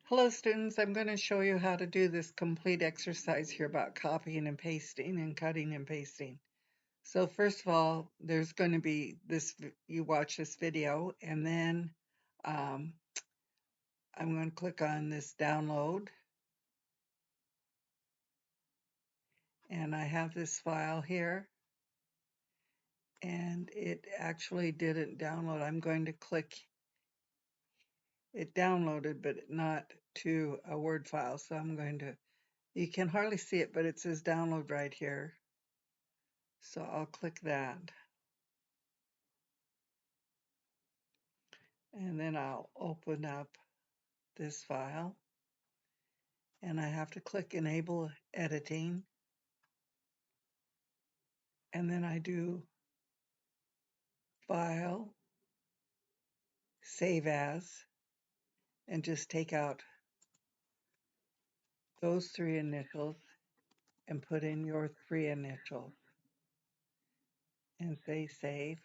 Hello students, I'm going to show you how to do this complete exercise here about copying and pasting and cutting and pasting. So first of all, there's going to be this, you watch this video and then um, I'm going to click on this download and I have this file here and it actually didn't download. I'm going to click, it downloaded but not to a Word file. So I'm going to, you can hardly see it, but it says download right here. So I'll click that. And then I'll open up this file and I have to click enable editing and then I do file, save as, and just take out those three initials and put in your three initials and say save.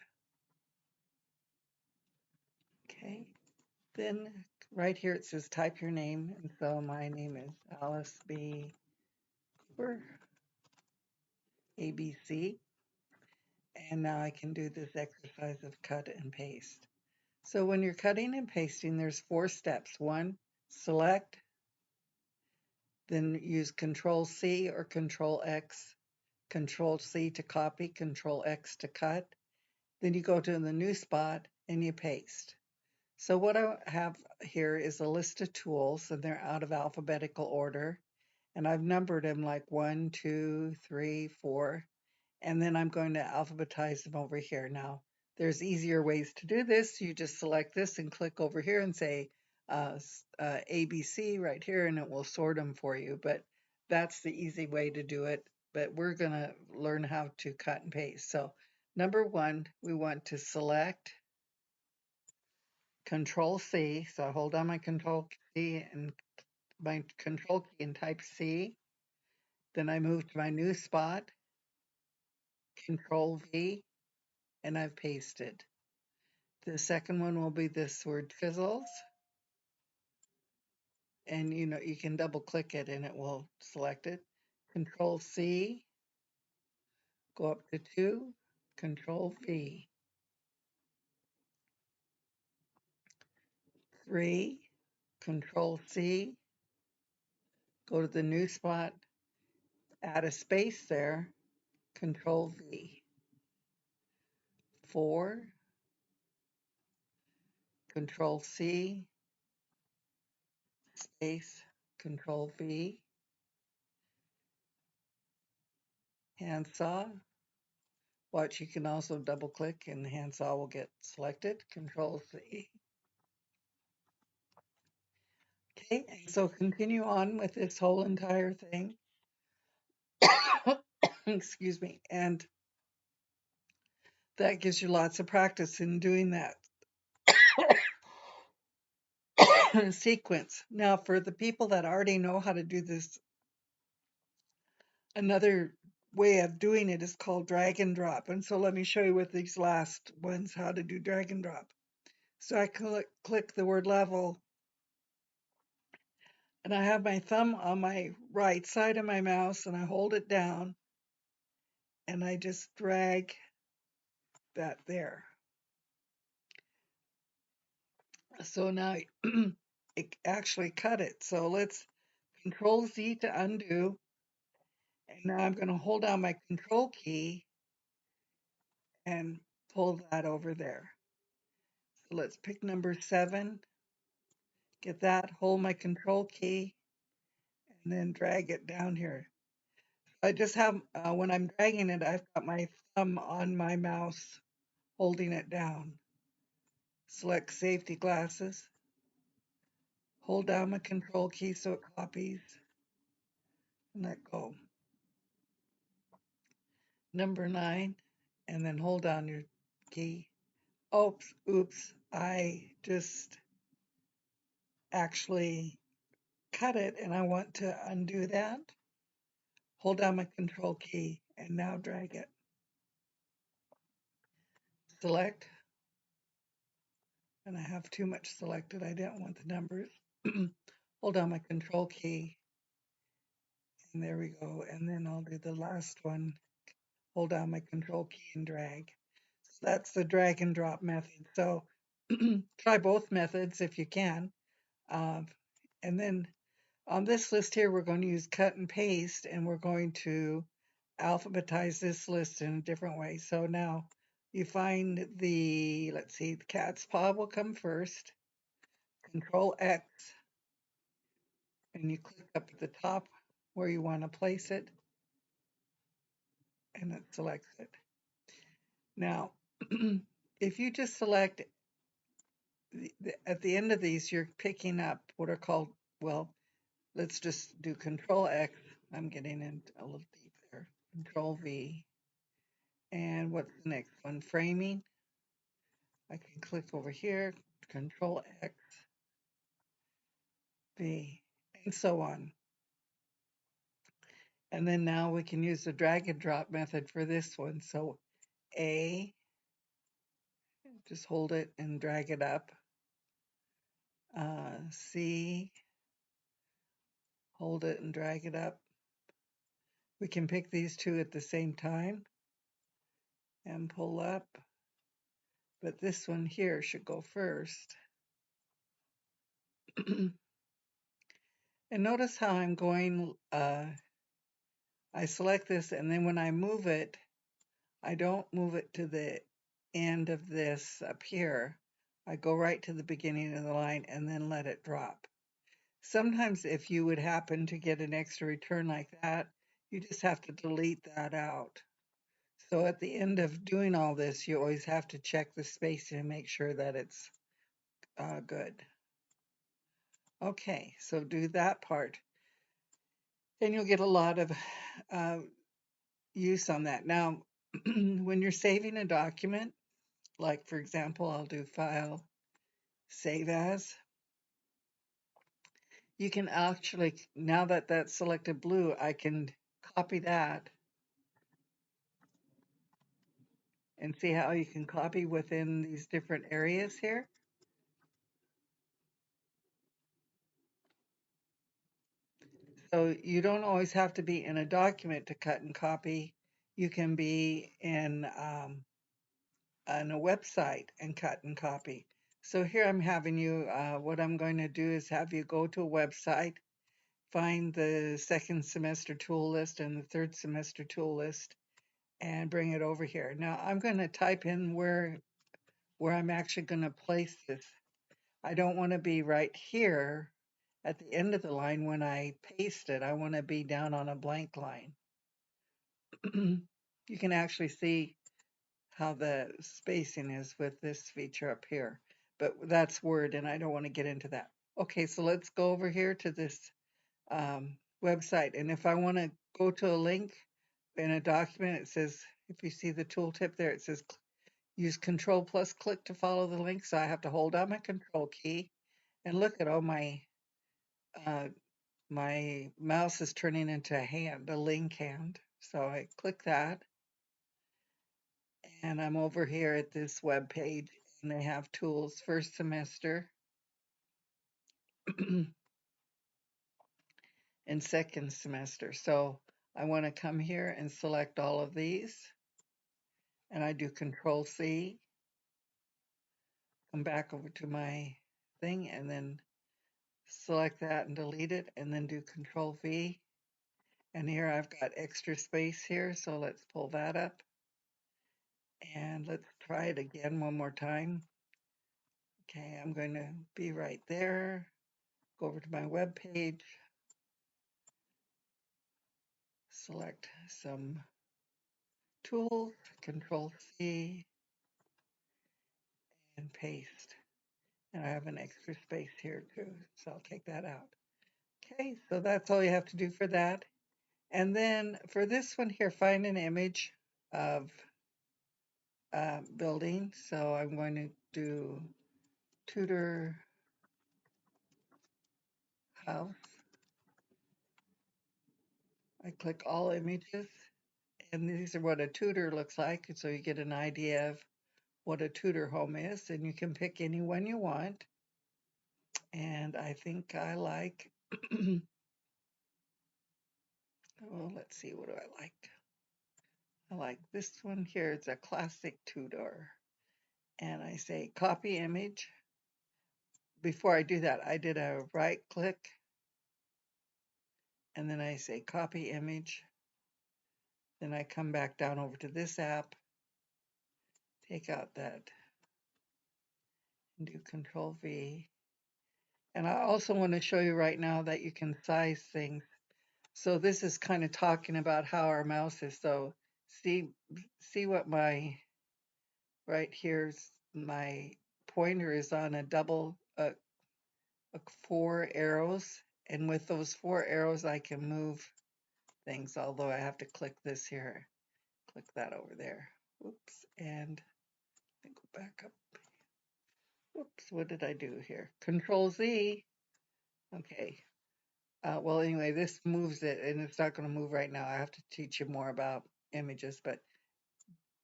Okay, then right here it says type your name, and so my name is Alice B. Cooper, ABC, and now I can do this exercise of cut and paste. So when you're cutting and pasting, there's 4 steps. 1, select, then use Control C or Control X, Control C to copy, Control X to cut. Then you go to the new spot and you paste. So what I have here is a list of tools, and they're out of alphabetical order. And I've numbered them like 1, 2, 3, 4. And then I'm going to alphabetize them over here. Now, there's easier ways to do this. You just select this and click over here and say ABC right here, and it will sort them for you. But that's the easy way to do it. But we're going to learn how to cut and paste. So number 1, we want to select Control C. So I hold down my Control C and my Control key and type C. Then I move to my new spot, Control V, and I've pasted. The second one will be this word fizzles. And you can double click it and it will select it. Control C, go up to 2, Control V. 3, Control C, go to the new spot, add a space there, Control V. 4, Control C, space, Control V. Handsaw. Watch, you can also double click and the handsaw will get selected, Control C. Okay, so continue on with this whole entire thing. Excuse me. And that gives you lots of practice in doing that sequence. Now, for the people that already know how to do this, another way of doing it is called drag and drop. And so let me show you with these last ones how to do drag and drop. So I click the word level, and I have my thumb on my right side of my mouse, and I hold it down, and I just drag that there. So now it actually cut it. So let's Control Z to undo. And now I'm going to hold down my Control key and pull that over there. So let's pick number 7, get that, hold my Control key, and then drag it down here. I just have, when I'm dragging it, I've got my thumb on my mouse holding it down. Select safety glasses, hold down my Control key so it copies, and let go. Number 9, and then hold down your key. Oops, I just actually cut it and I want to undo that. Hold down my Control key and now drag it. Select, and I have too much selected. I didn't want the numbers. hold down my control key, and there we go. And then I'll do the last one, hold down my control key and drag. So that's the drag and drop method. So try both methods if you can. Um, and then on this list here, we're going to use cut and paste, and we're going to alphabetize this list in a different way. So now you find the, let's see, the cat's paw will come first, Control X, and you click up at the top where you want to place it, and it selects it. Now, if you just select at the end of these, you're picking up what are called, well, let's just do Control X. I'm getting in a little deep there. Control V. And what's the next one? Framing. I can click over here, Control X, V, and so on. And then now we can use the drag and drop method for this one. So A, just hold it and drag it up. C, hold it and drag it up. We can pick these two at the same time and pull up. But this one here should go first. And notice how I'm going, I select this, and then when I move it, I don't move it to the end of this up here. I go right to the beginning of the line and then let it drop. Sometimes if you would happen to get an extra return like that, you just have to delete that out. So at the end of doing all this, you always have to check the spacing and make sure that it's good. Okay, so do that part. And you'll get a lot of use on that. Now, when you're saving a document, like for example, I'll do File, Save As. You can actually, now that that's selected blue, I can copy that and see how you can copy within these different areas here. So you don't always have to be in a document to cut and copy. You can be in on a website and cut and copy. So here I'm having you, what I'm going to do is have you go to a website, find the second semester tool list and the third semester tool list, and bring it over here. Now I'm going to type in where I'm actually going to place this. I don't want to be right here at the end of the line when I paste it. I want to be down on a blank line. You can actually see how the spacing is with this feature up here, but that's Word and I don't want to get into that. Okay, so let's go over here to this website, and if I want to go to a link in a document, it says, if you see the tooltip there, it says use Control plus click to follow the link. So I have to hold down my Control key, and look at all my my mouse is turning into a hand, a link hand. So I click that, and I'm over here at this web page, and they have tools first semester and second semester. So I want to come here and select all of these, and I do Control C, come back over to my thing, and then select that and delete it, and then do Control V. And here I've got extra space here, so let's pull that up. And let's try it again one more time. Okay, I'm going to be right there. Go over to my web page, select some tools, Control C, and paste. And I have an extra space here too, so I'll take that out. Okay, so that's all you have to do for that. And then for this one here, find an image of building. So I'm going to do Tudor house. I click all images, and these are what a Tudor looks like. So you get an idea of what a Tudor home is, and you can pick any one you want. And I think I like Oh, let's see, what do I like? I like this one here. It's a classic two-door. And I say copy image. Before I do that, I did a right click and then I say copy image. Then I come back down over to this app, take out that and do Control V. And I also want to show you right now that you can size things. So this is kind of talking about how our mouse is. So see what my right here's my pointer is on a double 4 arrows, and with those 4 arrows I can move things, although I have to click this here, click that over there. Whoops, and go back up. Whoops, what did I do here? Control Z. Okay. Well, anyway, this moves it, and it's not going to move right now. I have to teach you more about images, but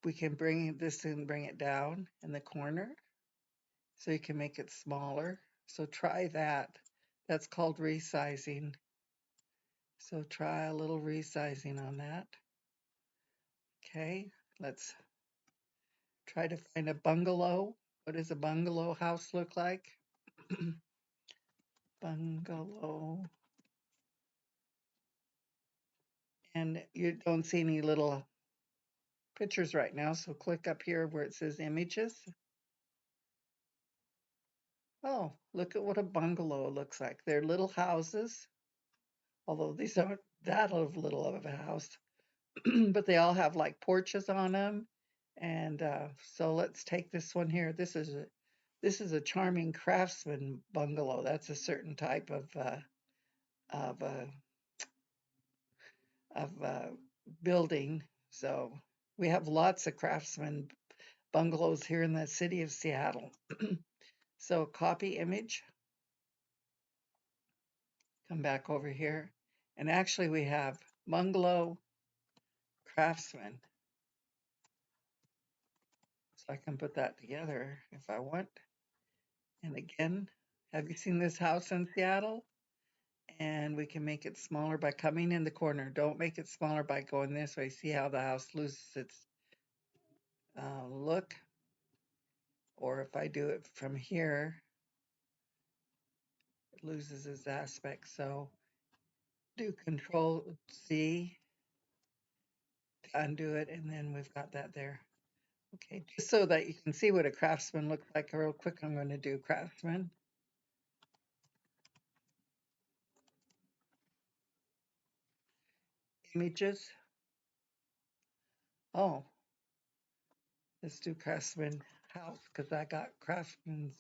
we can bring this and bring it down in the corner so you can make it smaller. So try that. That's called resizing. So try a little resizing on that. Okay, let's try to find a bungalow. What does a bungalow house look like? Bungalow. And you don't see any little pictures right now, so click up here where it says images. Oh, look at what a bungalow looks like. They're little houses, although these aren't that little of a house, but they all have like porches on them. And so let's take this one here. This is a charming craftsman bungalow. That's a certain type of uh, of building. So we have lots of craftsman bungalows here in the city of Seattle. So copy image, come back over here, and actually we have bungalow craftsman. So I can put that together if I want. And again, have you seen this house in Seattle? And we can make it smaller by coming in the corner. Don't make it smaller by going this way. See how the house loses its look? Or if I do it from here, it loses its aspect. So do Control C to undo it, and then we've got that there. Okay, just so that you can see what a craftsman looks like real quick, I'm going to do craftsman. Images. Oh, let's do craftsman house because I got craftsman's.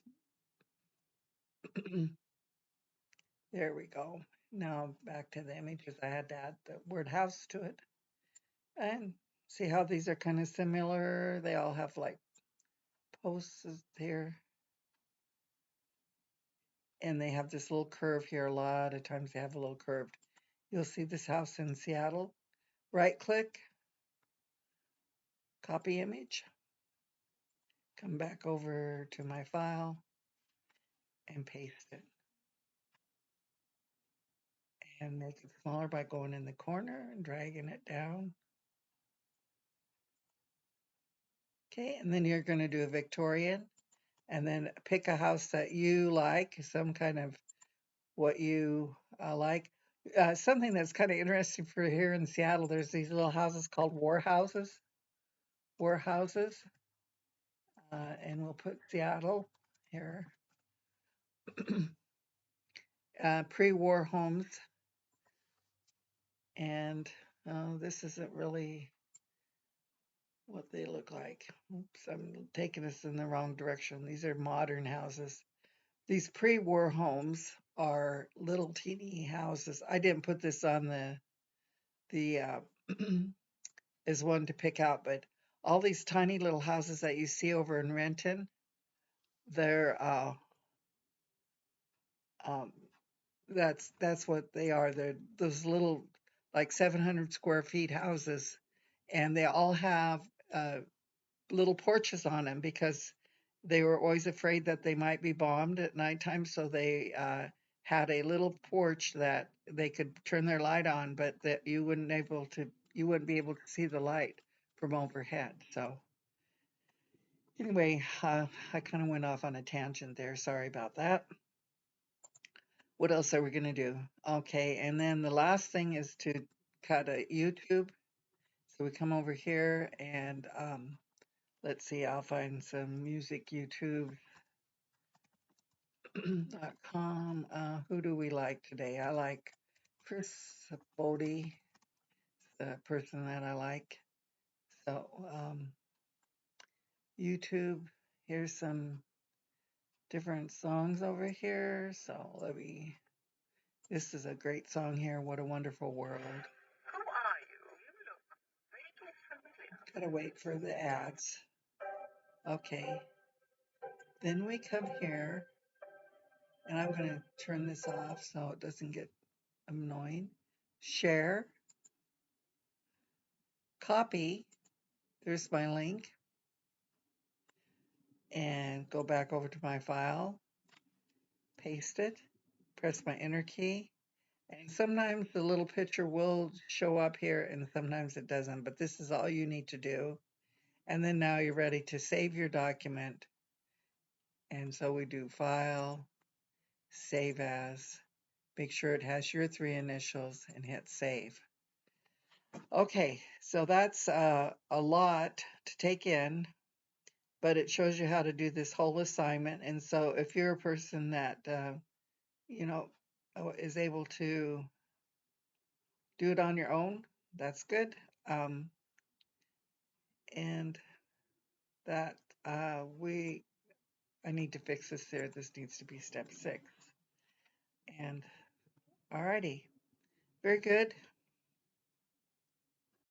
There we go. Now back to the images. I had to add the word house to it. And see how these are kind of similar. They all have like posts here. And they have this little curve here. A lot of times they have a little curved. You'll see this house in Seattle. Right click, copy image, come back over to my file and paste it. And make it smaller by going in the corner and dragging it down. Okay, and then you're going to do a Victorian and then pick a house that you like, some kind of what you like. Something that's kind of interesting for here in Seattle, there's these little houses called war houses. War houses. And we'll put Seattle here. Pre-war homes. And this isn't really what they look like. Oops, I'm taking us in the wrong direction. These are modern houses. These pre-war homes are little teeny houses. I didn't put this on the as one to pick out, but all these tiny little houses that you see over in Renton, they're um, that's what they are. They're those little like 700 square feet houses, and they all have little porches on them because they were always afraid that they might be bombed at nighttime, so they had a little porch that they could turn their light on, but that you wouldn't be able to see the light from overhead. So anyway, I kind of went off on a tangent there. Sorry about that. What else are we going to do? Okay, and then the last thing is to cut a YouTube. So we come over here and let's see, I'll find some music YouTube.com. Who do we like today? I like Chris Bodie, the person that I like. So YouTube, here's some different songs over here. So this is a great song here. What a Wonderful World. Gotta wait for the ads. Okay. Then we come here, and I'm going to turn this off so it doesn't get annoying. Share, copy, there's my link, and go back over to my file, paste it, press my enter key, and sometimes the little picture will show up here and sometimes it doesn't, but this is all you need to do. And then now you're ready to save your document. And so we do File, Save As, make sure it has your 3 initials, and hit Save. Okay, so that's a lot to take in, but it shows you how to do this whole assignment. And so if you're a person that, you know, is able to do it on your own, that's good. And that I need to fix this there. This needs to be step 6. And alrighty, very good.